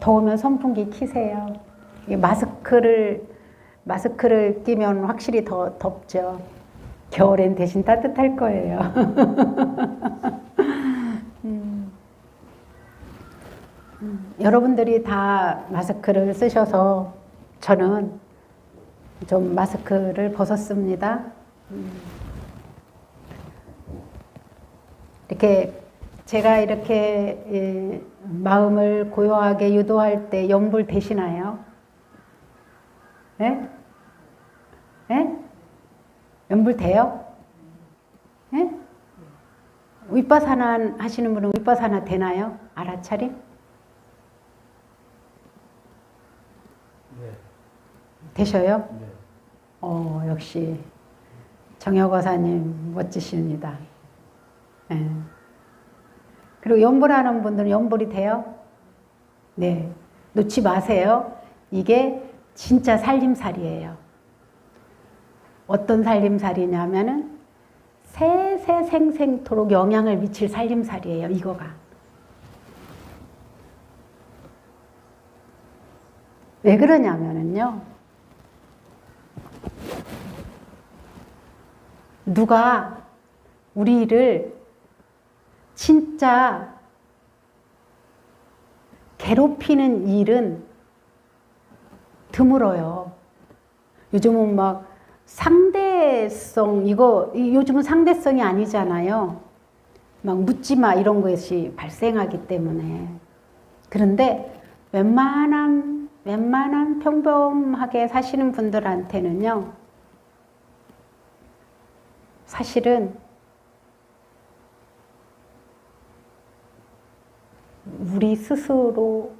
더우면 선풍기 켜세요. 마스크를 끼면 확실히 더 덥죠. 겨울엔 대신 따뜻할 거예요. 여러분들이 다 마스크를 쓰셔서 저는 좀 마스크를 벗었습니다. 이렇게 제가 이렇게 마음을 고요하게 유도할 때 염불 되시나요? 예? 예? 염불 돼요? 예? 윗바사나 하시는 분은 윗바사나 되나요? 알아차림? 네. 되셔요? 네. 역시 정혁어사님 멋지십니다. 예. 그리고 염불하는 분들은 염불이 돼요? 네. 놓지 마세요. 이게 진짜 살림살이에요. 어떤 살림살이냐면은 세세생생토록 영향을 미칠 살림살이에요. 이거가. 왜 그러냐면은요. 누가 우리를 진짜 괴롭히는 일은 드물어요. 요즘은 막 상대성, 요즘은 상대성이 아니잖아요. 막 묻지마 이런 것이 발생하기 때문에. 그런데 웬만한 평범하게 사시는 분들한테는요, 사실은 우리 스스로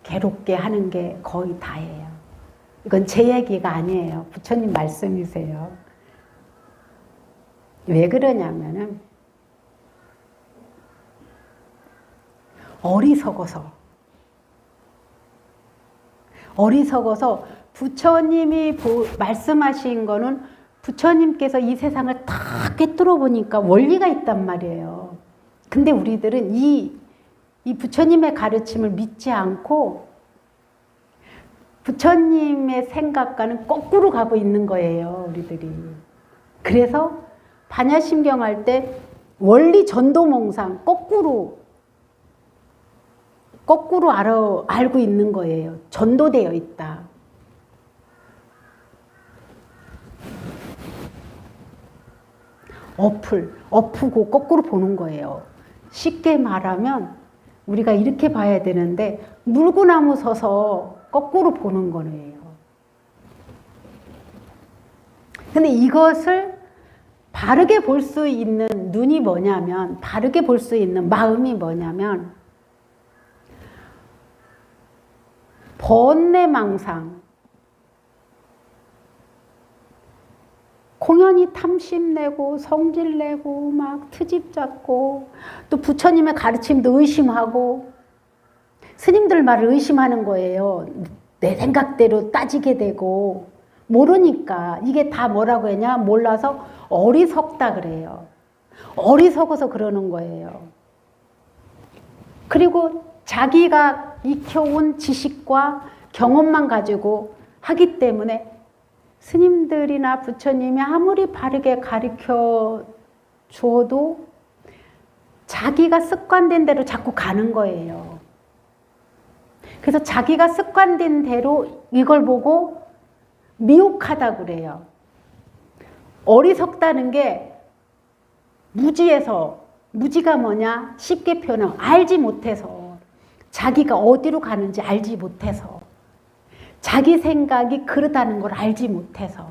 괴롭게 하는 게 거의 다예요. 이건 제 얘기가 아니에요. 부처님 말씀이세요. 왜 그러냐면은 어리석어서 부처님이 말씀하신 거는 부처님께서 이 세상을 다 꿰뚫어 보니까 원리가 있단 말이에요. 근데 우리들은 이 부처님의 가르침을 믿지 않고 부처님의 생각과는 거꾸로 가고 있는 거예요, 우리들이. 그래서 반야심경 할 때 원리 전도몽상 거꾸로 알고 있는 거예요. 전도되어 있다. 엎고 거꾸로 보는 거예요. 쉽게 말하면 우리가 이렇게 봐야 되는데 물구나무 서서 거꾸로 보는 거예요. 근데 이것을 바르게 볼 수 있는 눈이 뭐냐면, 바르게 볼 수 있는 마음이 뭐냐면, 번뇌망상, 공연히 탐심내고 성질내고 막 트집 잡고 또 부처님의 가르침도 의심하고 스님들 말을 의심하는 거예요. 내 생각대로 따지게 되고 모르니까 이게 다 뭐라고 했냐 몰라서 어리석다 그래요. 어리석어서 그러는 거예요. 그리고 자기가 익혀온 지식과 경험만 가지고 하기 때문에 스님들이나 부처님이 아무리 바르게 가르쳐 줘도 자기가 습관된 대로 자꾸 가는 거예요. 그래서 자기가 습관된 대로 이걸 보고 미혹하다 그래요. 어리석다는 게 무지가 뭐냐? 쉽게 표현하면 알지 못해서, 자기가 어디로 가는지 알지 못해서, 자기 생각이 그러다는 걸 알지 못해서,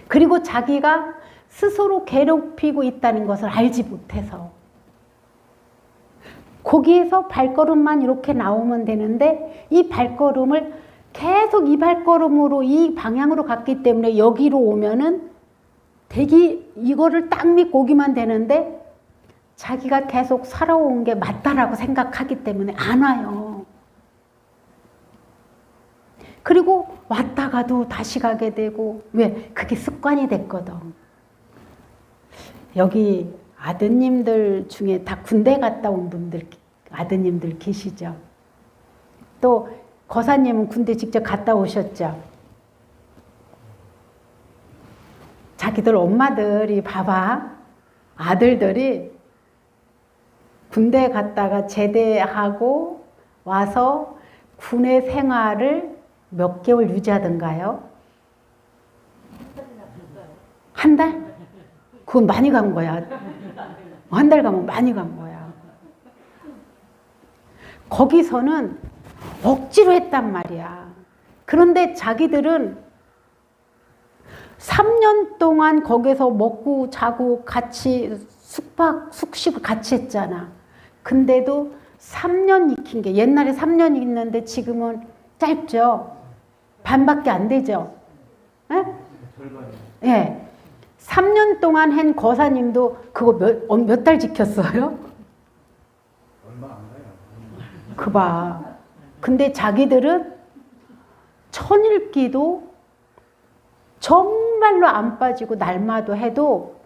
그리고 자기가 스스로 괴롭히고 있다는 것을 알지 못해서, 거기에서 발걸음만 이렇게 나오면 되는데 이 발걸음을 계속 이 발걸음으로 이 방향으로 갔기 때문에 여기로 오면은 이거를 딱 믿고 오기만 되는데 자기가 계속 살아온 게 맞다라고 생각하기 때문에 안 와요. 그리고 왔다가도 다시 가게 되고, 왜? 그게 습관이 됐거든. 여기 아드님들 중에 다 군대 갔다 온 분들 아드님들 계시죠. 또 거사님은 군대 직접 갔다 오셨죠. 자기들 엄마들이 봐봐. 아들들이 군대 갔다가 제대하고 와서 군의 생활을 몇 개월 유지하던가요? 한 달? 그건 많이 간 거야. 한 달 가면 많이 간 거야. 거기서는 억지로 했단 말이야. 그런데 자기들은 3년 동안 거기서 먹고 자고 같이 숙식을 같이 했잖아. 근데도 3년 익힌 게 옛날에 3년 익는데 지금은 짧죠. 반밖에 안 되죠. 예? 예. 3년 동안 한 거사님도 그거 몇 달 지켰어요? 얼마 안 가요. 그 봐. 근데 자기들은 천일기도 정말로 안 빠지고 날마도 해도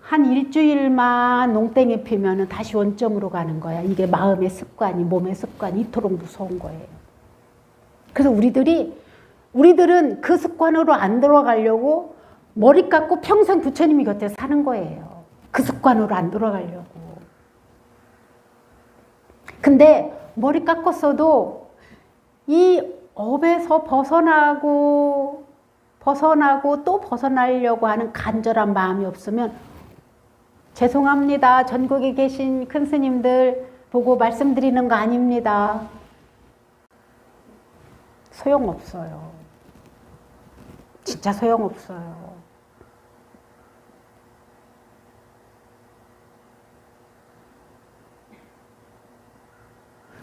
한 일주일만 농땡이 피면은 다시 원점으로 가는 거야. 이게 마음의 습관이, 몸의 습관이 이토록 무서운 거예요. 그래서 우리들은 그 습관으로 안 들어가려고 머리 깎고 평생 부처님이 곁에 사는 거예요. 그 습관으로 안 들어가려고. 근데 머리 깎았어도 이 업에서 벗어나고 또 벗어나려고 하는 간절한 마음이 없으면 죄송합니다. 전국에 계신 큰 스님들 보고 말씀드리는 거 아닙니다. 소용없어요. 진짜 소용없어요.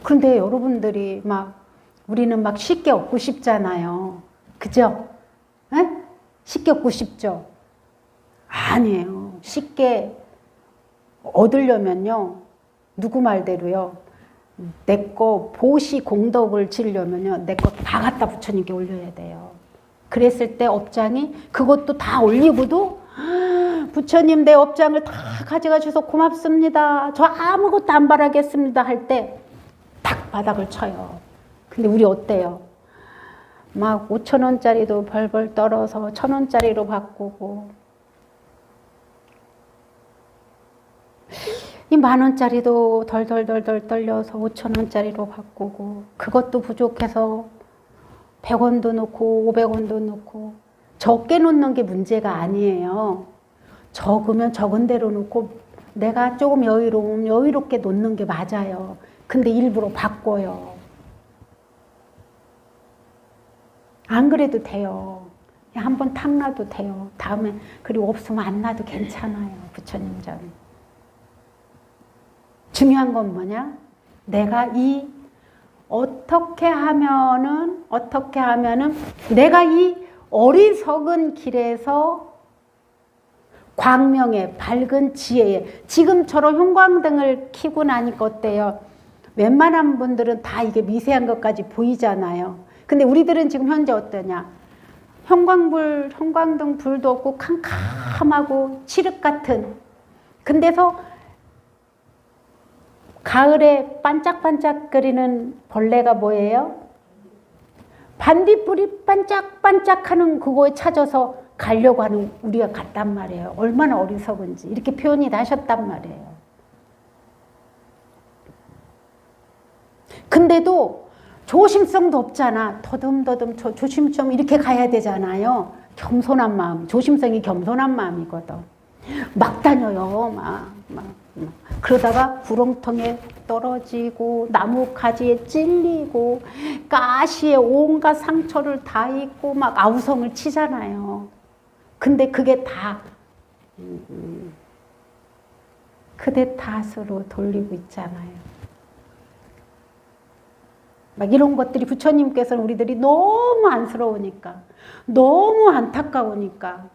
그런데 여러분들이 우리는 쉽게 얻고 싶잖아요. 그죠? 에? 쉽게 얻고 싶죠? 아니에요. 쉽게 얻으려면요. 누구 말대로요. 내 거 보시 공덕을 지으려면요. 내 거 다 갖다 부처님께 올려야 돼요. 그랬을 때 업장이 그것도 다 올리고도 부처님 내 업장을 다 가져가 주셔서 고맙습니다. 저 아무것도 안 바라겠습니다. 할 때 탁 바닥을 쳐요. 근데 우리 어때요? 5,000원짜리도 벌벌 떨어서 1,000원짜리로 바꾸고 이 10,000원짜리도 덜덜덜덜 떨려서 5,000원짜리로 바꾸고 그것도 부족해서 100원도 넣고 500원도 넣고 적게 놓는 게 문제가 아니에요. 적으면 적은 대로 놓고 내가 조금 여유로우면 여유롭게 놓는 게 맞아요. 근데 일부러 바꿔요. 안 그래도 돼요. 한번 탁 놔도 돼요. 다음에 그리고 없으면 안 놔도 괜찮아요. 부처님 전. 중요한 건 뭐냐? 내가 어떻게 하면은 내가 이 어리석은 길에서 광명의 밝은 지혜에 지금처럼 형광등을 켜고 나니까 어때요? 웬만한 분들은 다 이게 미세한 것까지 보이잖아요. 근데 우리들은 지금 현재 어떠냐? 형광등 불도 없고 캄캄하고 칠흑 같은 근데서 가을에 반짝반짝거리는 벌레가 뭐예요? 반딧불이 반짝반짝하는 그거에 찾아서 가려고 하는 우리가 같단 말이에요. 얼마나 어리석은지 이렇게 표현이 나셨단 말이에요. 근데도 조심성도 없잖아. 더듬더듬 조심 좀 이렇게 가야 되잖아요. 겸손한 마음, 조심성이 겸손한 마음이거든. 막 다녀요. 그러다가 구렁텅에 떨어지고 나무 가지에 찔리고 가시에 온갖 상처를 다 입고 아우성을 치잖아요. 근데 그게 다 그대 탓으로 돌리고 있잖아요. 이런 것들이 부처님께서는 우리들이 너무 안쓰러우니까 너무 안타까우니까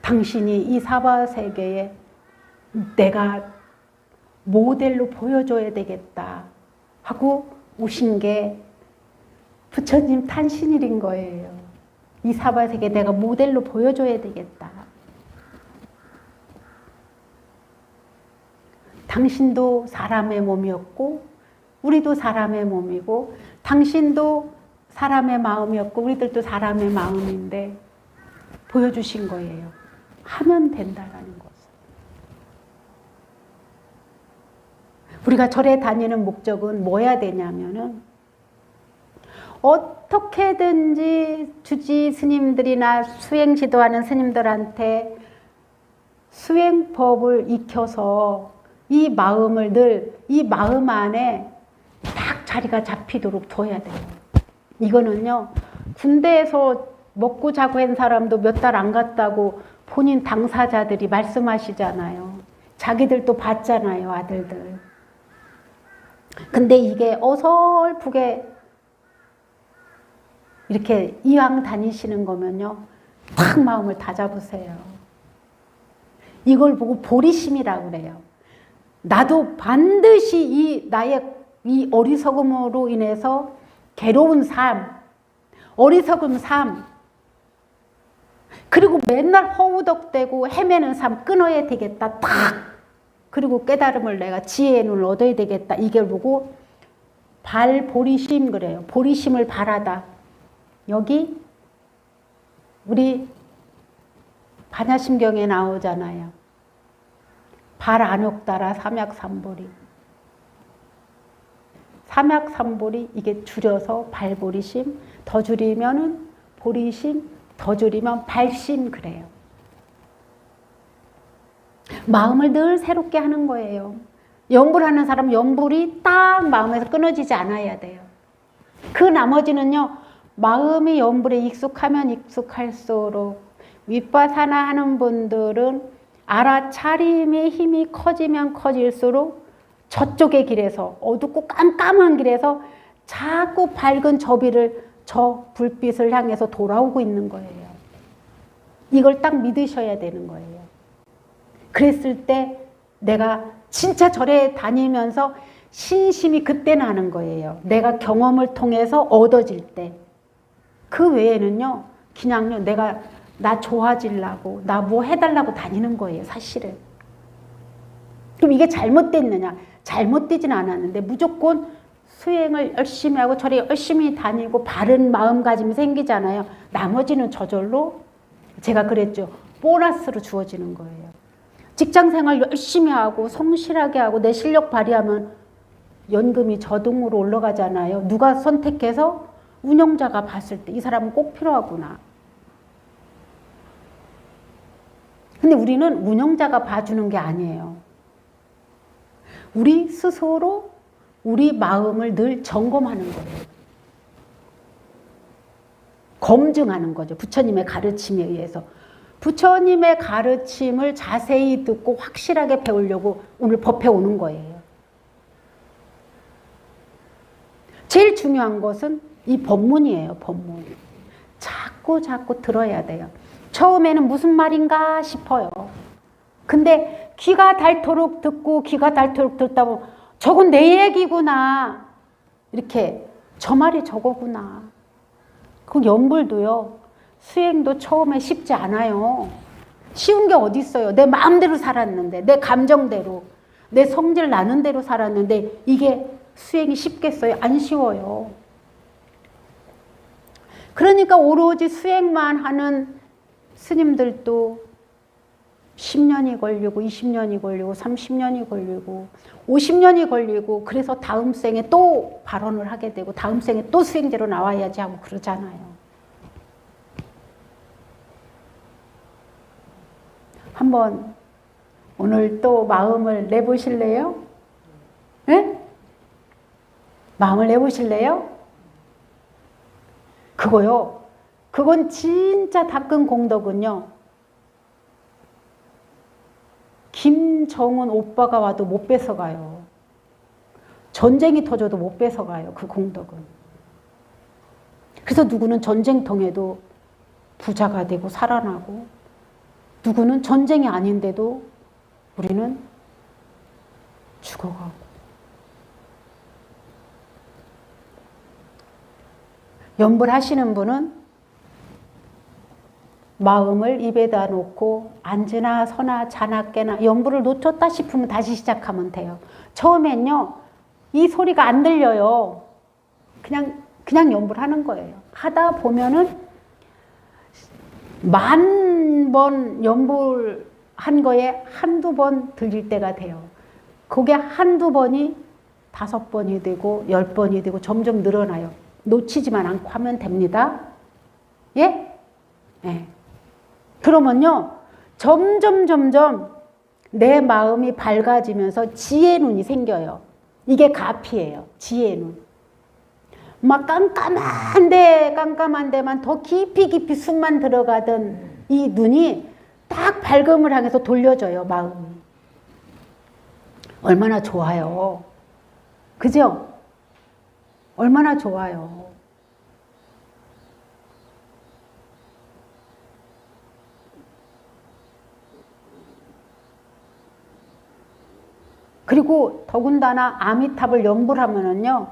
당신이 이 사바세계에 내가 모델로 보여줘야 되겠다 하고 오신 게 부처님 탄신일인 거예요. 이 사바세계에 내가 모델로 보여줘야 되겠다. 당신도 사람의 몸이었고 우리도 사람의 몸이고 당신도 사람의 마음이었고 우리들도 사람의 마음인데 보여주신 거예요. 하면 된다라는 것을. 우리가 절에 다니는 목적은 뭐 해야 되냐면은 어떻게든지 주지 스님들이나 수행 지도하는 스님들한테 수행법을 익혀서 이 마음을 늘 이 마음 안에 딱 자리가 잡히도록 둬야 돼요. 이거는요, 군대에서 먹고 자고 한 사람도 몇 달 안 갔다고 본인 당사자들이 말씀하시잖아요. 자기들도 봤잖아요, 아들들. 근데 이게 어설프게 이렇게 이왕 다니시는 거면요, 딱 마음을 다 잡으세요. 이걸 보고 보리심이라고 그래요. 나도 반드시 이 나의 이 어리석음으로 인해서 괴로운 삶, 어리석은 삶, 그리고 맨날 허우덕대고 헤매는 삶 끊어야 되겠다. 딱! 그리고 깨달음을 내가 지혜의 눈을 얻어야 되겠다. 이걸 보고 발보리심 그래요. 보리심을 바라다. 여기 우리 반야심경에 나오잖아요. 발 안옥따라 삼약삼보리. 삼약삼보리 이게 줄여서 발보리심, 더 줄이면은 보리심, 더 줄이면 발심 그래요. 마음을 늘 새롭게 하는 거예요. 염불 하는 사람은 염불이 딱 마음에서 끊어지지 않아야 돼요. 그 나머지는요, 마음이 염불에 익숙하면 익숙할수록 윗바사나 하는 분들은 알아차림의 힘이 커지면 커질수록 저쪽의 길에서 어둡고 깜깜한 길에서 자꾸 밝은 저 불빛을 향해서 돌아오고 있는 거예요. 이걸 딱 믿으셔야 되는 거예요. 그랬을 때 내가 진짜 절에 다니면서 신심이 그때 나는 거예요. 내가 경험을 통해서 얻어질 때. 그 외에는요, 그냥요, 내가 나 좋아지려고, 나 뭐 해달라고 다니는 거예요, 사실은. 그럼 이게 잘못됐느냐? 잘못되진 않았는데 무조건 수행을 열심히 하고 절에 열심히 다니고 바른 마음가짐이 생기잖아요. 나머지는 저절로 제가 그랬죠. 보너스로 주어지는 거예요. 직장생활 열심히 하고 성실하게 하고 내 실력 발휘하면 연금이 저등으로 올라가잖아요. 누가 선택해서 운영자가 봤을 때 이 사람은 꼭 필요하구나. 근데 우리는 운영자가 봐주는 게 아니에요. 우리 스스로 우리 마음을 늘 점검하는 거예요. 검증하는 거죠. 부처님의 가르침에 의해서. 부처님의 가르침을 자세히 듣고 확실하게 배우려고 오늘 법회 오는 거예요. 제일 중요한 것은 이 법문이에요. 법문. 자꾸 들어야 돼요. 처음에는 무슨 말인가 싶어요. 근데 귀가 닳도록 듣고 귀가 닳도록 듣다 보면 저건 내 얘기구나. 이렇게 저 말이 저거구나. 그 연불도요. 수행도 처음에 쉽지 않아요. 쉬운 게 어디 있어요. 내 마음대로 살았는데, 내 감정대로, 내 성질 나는 대로 살았는데 이게 수행이 쉽겠어요? 안 쉬워요. 그러니까 오로지 수행만 하는 스님들도 10년이 걸리고 20년이 걸리고 30년이 걸리고 50년이 걸리고 그래서 다음 생에 또 발언을 하게 되고 다음 생에 또 수행제로 나와야지 하고 그러잖아요. 한번 오늘 또 마음을 내보실래요? 네? 마음을 내보실래요? 그거요. 그건 진짜 닦은 공덕은요. 김정은 오빠가 와도 못 뺏어가요. 전쟁이 터져도 못 뺏어가요. 그 공덕은. 그래서 누구는 전쟁통에도 부자가 되고 살아나고 누구는 전쟁이 아닌데도 우리는 죽어가고. 연불하시는 분은 마음을 입에다 놓고 앉으나 서나 자나 깨나 연불을 놓쳤다 싶으면 다시 시작하면 돼요. 처음엔요, 이 소리가 안 들려요. 그냥 연불하는 거예요. 하다 보면은 10,000번 연불한 거에 한두 번 들릴 때가 돼요. 그게 한두 번이 5번이 되고 10번이 되고 점점 늘어나요. 놓치지만 않고 하면 됩니다. 예? 예. 그러면요, 점점 내 마음이 밝아지면서 지혜 눈이 생겨요. 이게 가피예요. 지혜 눈. 막 깜깜한 데만 더 깊이 숨만 들어가던 이 눈이 딱 밝음을 향해서 돌려져요, 마음이. 얼마나 좋아요. 그죠? 얼마나 좋아요. 그리고 더군다나 아미탑을 연불하면은요,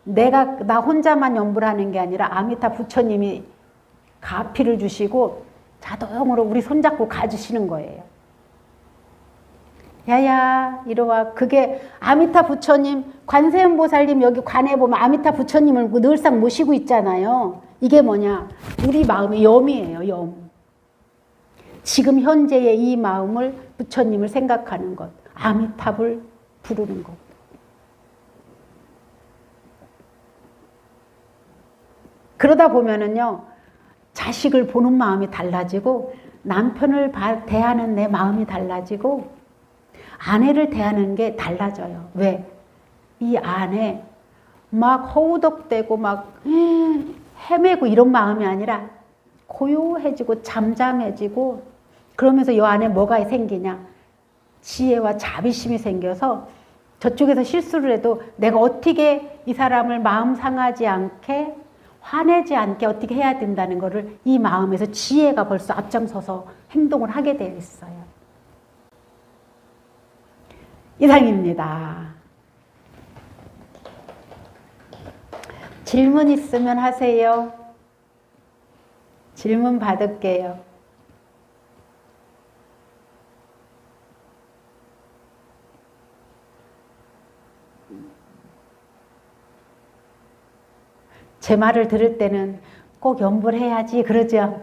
나 혼자만 연불하는 게 아니라 아미탑 부처님이 가피를 주시고 자동으로 우리 손잡고 가주시는 거예요. 야야 이리와. 그게 아미탑 부처님, 관세음보살님 여기 관에 보면 아미탑 부처님을 늘상 모시고 있잖아요. 이게 뭐냐, 우리 마음의 염이에요. 염. 지금 현재의 이 마음을, 부처님을 생각하는 것, 아미탑을 부르는 것. 그러다 보면은요, 자식을 보는 마음이 달라지고, 남편을 대하는 내 마음이 달라지고, 아내를 대하는 게 달라져요. 왜? 이 안에 막 허우덕대고 막 헤매고 이런 마음이 아니라 고요해지고 잠잠해지고, 그러면서 이 안에 뭐가 생기냐? 지혜와 자비심이 생겨서 저쪽에서 실수를 해도 내가 어떻게 이 사람을 마음 상하지 않게, 화내지 않게 어떻게 해야 된다는 것을 이 마음에서 지혜가 벌써 앞장서서 행동을 하게 되어 있어요. 이상입니다. 질문 있으면 하세요. 질문 받을게요. 제 말을 들을 때는 꼭 연불해야지 그러죠.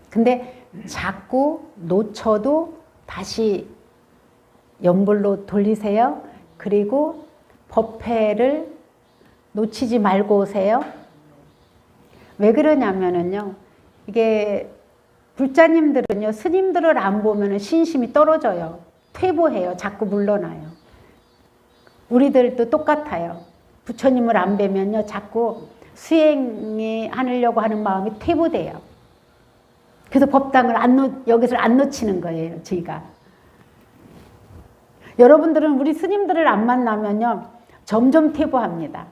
근데 자꾸 놓쳐도 다시 연불로 돌리세요. 그리고 법회를 놓치지 말고 오세요. 왜 그러냐면은요, 이게 불자님들은요, 스님들을 안 보면은 신심이 떨어져요. 퇴보해요. 자꾸 물러나요. 우리들도 똑같아요. 부처님을 안 뵈면요, 자꾸 수행이 하려고 하는 마음이 퇴보돼요. 그래서 법당을 여기서 안 놓치는 거예요, 저희가. 여러분들은 우리 스님들을 안 만나면요, 점점 퇴보합니다.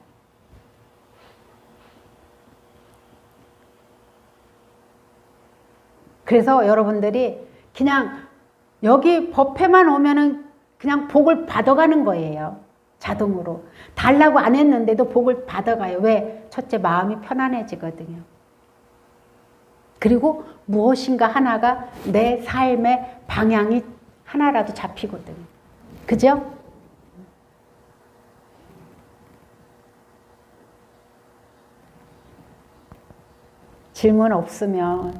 그래서 여러분들이 그냥 여기 법회만 오면은 그냥 복을 받아가는 거예요. 자동으로. 달라고 안 했는데도 복을 받아가요. 왜? 첫째, 마음이 편안해지거든요. 그리고 무엇인가 하나가 내 삶의 방향이 하나라도 잡히거든요. 그죠? 질문 없으면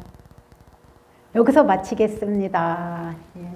여기서 마치겠습니다. 예.